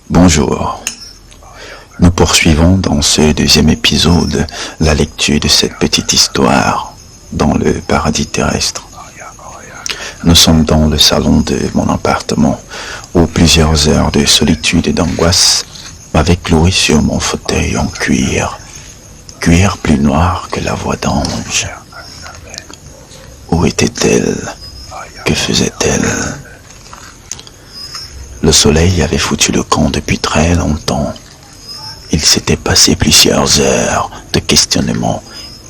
Bonjour. Nous poursuivons dans ce deuxième épisode la lecture de cette petite histoire dans le paradis terrestre. Nous sommes dans le salon de mon appartement où plusieurs heures de solitude et d'angoisse m'avaient cloué sur mon fauteuil en cuir plus noir que la voix d'ange. Où était-elle? Que faisait-elle? Le soleil avait foutu le camp depuis très longtemps. Il s'était passé plusieurs heures de questionnement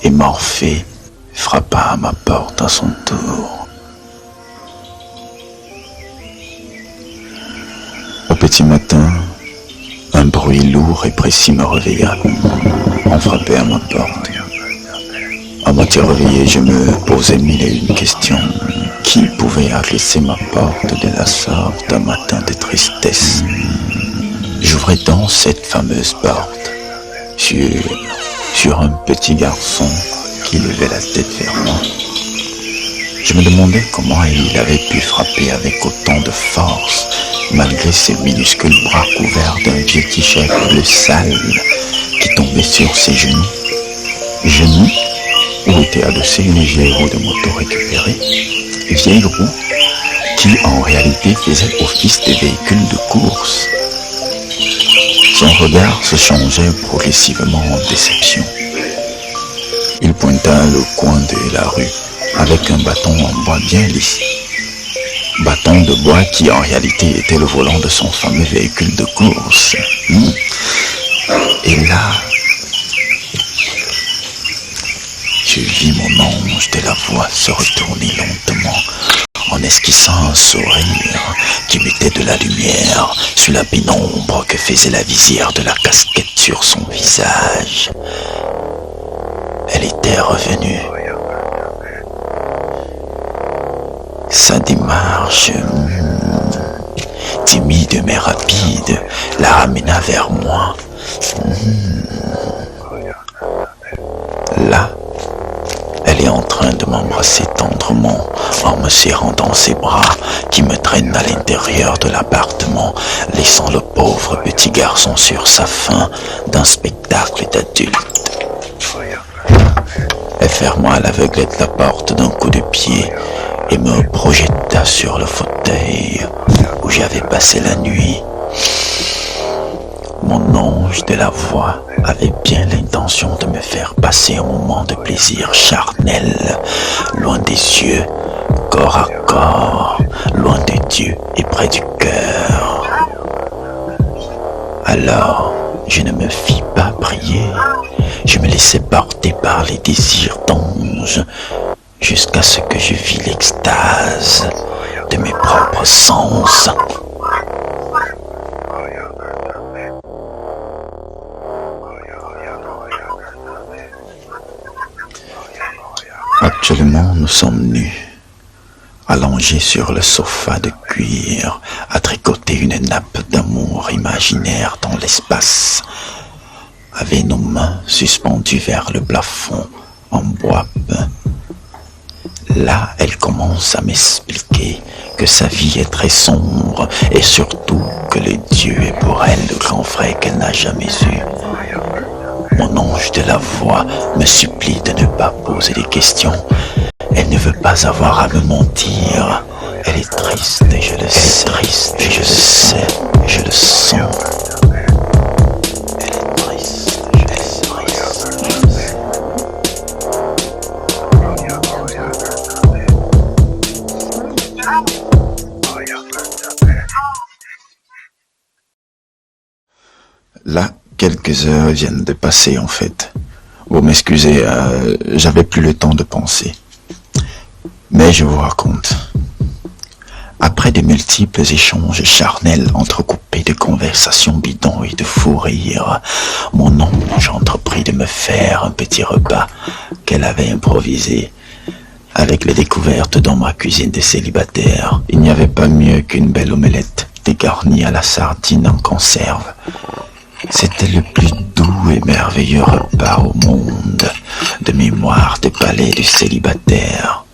et Morphée frappa à ma porte à son tour. Au petit matin, un bruit lourd et précis me réveilla. On frappait à ma porte. À moitié réveillé, je me posais mille et une questions. Qui pouvait agresser ma porte de la sorte un matin de tristesse? J'ouvrais donc cette fameuse porte sur un petit garçon qui levait la tête vers moi. Je me demandais comment il avait pu frapper avec autant de force, malgré ses minuscules bras couverts d'un vieux t-shirt bleu sale qui tombait sur ses genoux. Genoux où était adossée une vieille roue de moto récupérée, vieille roue qui en réalité faisait office de véhicule de course. Son regard se changeait progressivement en déception. Il pointa le coin de la rue avec un bâton en bois bien lisse. Bâton de bois qui en réalité était le volant de son fameux véhicule de course. Et là, je vis mon ange de la voix se retourner lentement en esquissant un sourire qui mettait de la lumière sur la pénombre que faisait la visière de la casquette sur son visage. Elle était revenue. Sa démarche, timide mais rapide, la ramena vers moi. Là, elle est en train de m'embrasser tendrement en me serrant dans ses bras qui me traînent à l'intérieur de l'appartement, laissant le pauvre petit garçon sur sa faim d'un spectacle d'adulte. Elle ferma à l'aveuglette la porte d'un coup de pied et me projeta sur le fauteuil où j'avais passé la nuit. Mon ange de la voix avait bien l'intention de me faire passer un moment de plaisir charnel, loin des yeux, corps à corps, loin de Dieu et près du cœur. Alors, je ne me fis pas prier, je me laissai porter par les désirs d'ange, jusqu'à ce que je vis l'extase de mes propres sens. Actuellement, nous sommes nus, allongés sur le sofa de cuir, à tricoter une nappe d'amour imaginaire dans l'espace, avec nos mains suspendues vers le plafond en bois peint. Là, elle commence à m'expliquer que sa vie est très sombre et surtout que le Dieu est pour elle le grand frère qu'elle n'a jamais eu. Mon ange de la voix me supplie de ne pas poser des questions. Elle ne veut pas avoir à me mentir. Elle est triste et je le sais. Triste et je sais, je le sens. Elle est triste, je le sais. Là, quelques heures viennent de passer en fait. Vous m'excusez, j'avais plus le temps de penser. Mais je vous raconte. Après de multiples échanges charnels entrecoupés de conversations bidons et de fous rires, mon ange entreprit de me faire un petit repas qu'elle avait improvisé avec les découvertes dans ma cuisine de célibataire. Il n'y avait pas mieux qu'une belle omelette dégarnie à la sardine en conserve. C'était le plus doux et merveilleux repas au monde, de mémoire de palais du célibataire.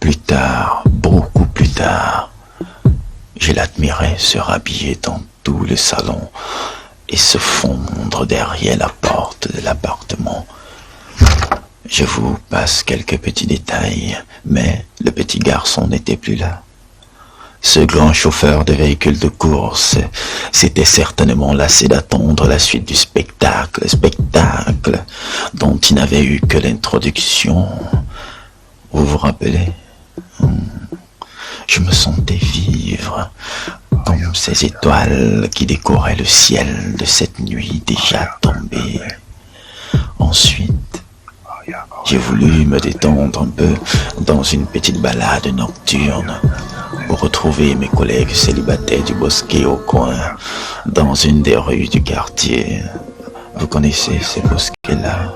Plus tard, beaucoup plus tard, Je l'admirais se rhabiller dans tout le salon et se fondre derrière la porte de l'appartement. Je vous passe quelques petits détails, mais le petit garçon n'était plus là. Ce grand chauffeur de véhicule de course s'était certainement lassé d'attendre la suite du spectacle dont il n'avait eu que l'introduction. Vous vous rappelez? Je me sentais vivre comme ces étoiles qui décoraient le ciel de cette nuit déjà tombée. Ensuite, j'ai voulu me détendre un peu dans une petite balade nocturne pour retrouver mes collègues célibataires du bosquet au coin, dans une des rues du quartier. Vous connaissez ces bosquets-là?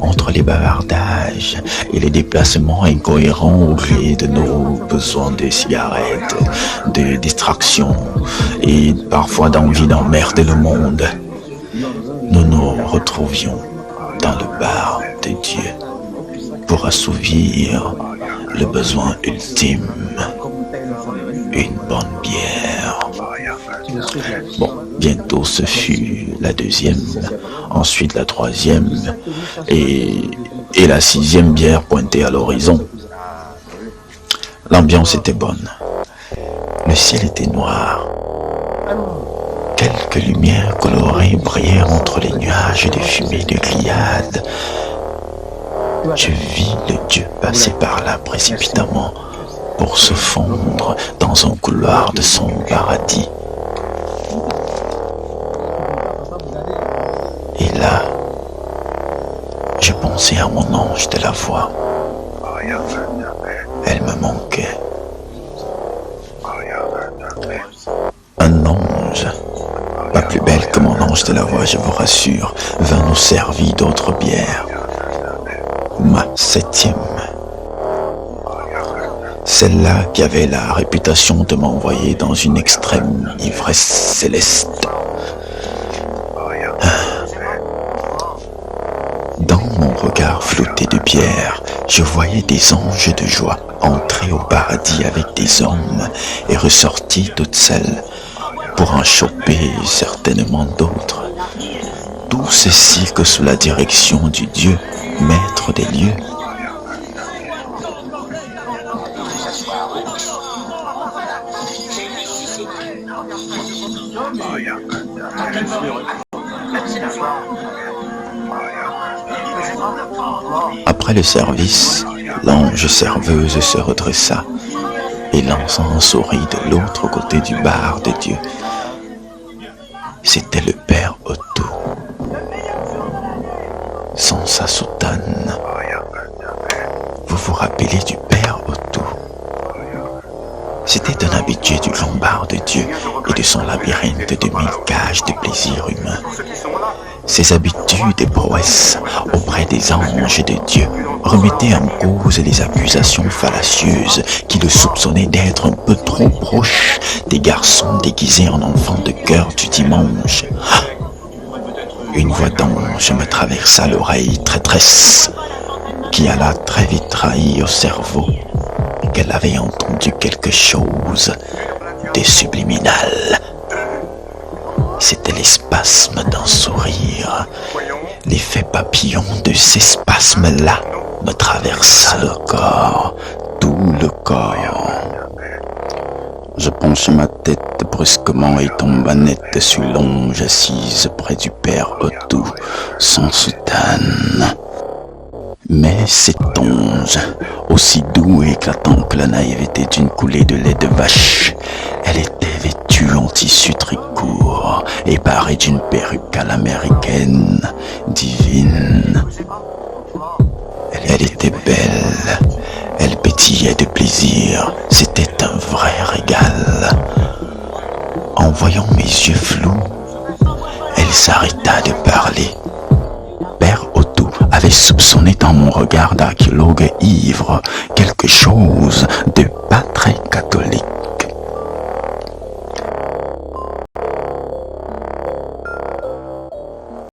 Entre les bavardages et les déplacements incohérents au gré de nos besoins de cigarettes, de distractions et parfois d'envie d'emmerder le monde, nous nous retrouvions dans le bar de Dieu pour assouvir le besoin ultime, une bonne bière. Bon, bientôt ce fut la deuxième, ensuite la troisième et la sixième bière pointée à l'horizon. L'ambiance était bonne. Le ciel était noir. Quelques lumières colorées brillaient entre les nuages de fumée de grillades. Je vis le Dieu passer par là précipitamment pour se fondre dans un couloir de son paradis. Et là, je pensais à mon ange de la voix. Elle me manquait. Un ange, pas plus belle que mon ange de la voix, je vous rassure, vint nous servir d'autres bières. Ma septième. Celle-là qui avait la réputation de m'envoyer dans une extrême ivresse céleste. Dans mon regard flouté de bière, je voyais des anges de joie entrer au paradis avec des hommes et ressortir toutes seules pour en choper certainement d'autres. Tout ceci que sous la direction du Dieu, maître des lieux. Après le service, l'ange serveuse se redressa et lança un sourire de l'autre côté du bar de Dieu. C'était le père Otto, sans sa soutane. Vous vous rappelez du père Otto? C'était un habitué du grand bar de Dieu et de son labyrinthe de mille cages de plaisir humain. Ses habitudes et prouesses auprès des anges de Dieu remettaient en cause les accusations fallacieuses qui le soupçonnaient d'être un peu trop proche des garçons déguisés en enfants de cœur du dimanche. Une voix d'ange me traversa l'oreille traîtresse, qui alla très vite trahir au cerveau qu'elle avait entendu quelque chose de subliminal. C'était les spasmes d'un sourire. L'effet papillon de ces spasmes-là me traversa le corps, tout le corps. Je penchai ma tête brusquement et tomba net sur l'ange assise près du père Otto, sans soutane. Mais cet ange, aussi doux et éclatant que la naïveté d'une coulée de lait de vache, elle était vêtue en tissu tricourt et parée d'une perruque à l'américaine, divine. Elle était belle, elle pétillait de plaisir, c'était un vrai régal. En voyant mes yeux flous, elle s'arrêta de parler. Père Otto avait soupçonné dans mon regard d'archéologue ivre quelque chose de pas très catholique.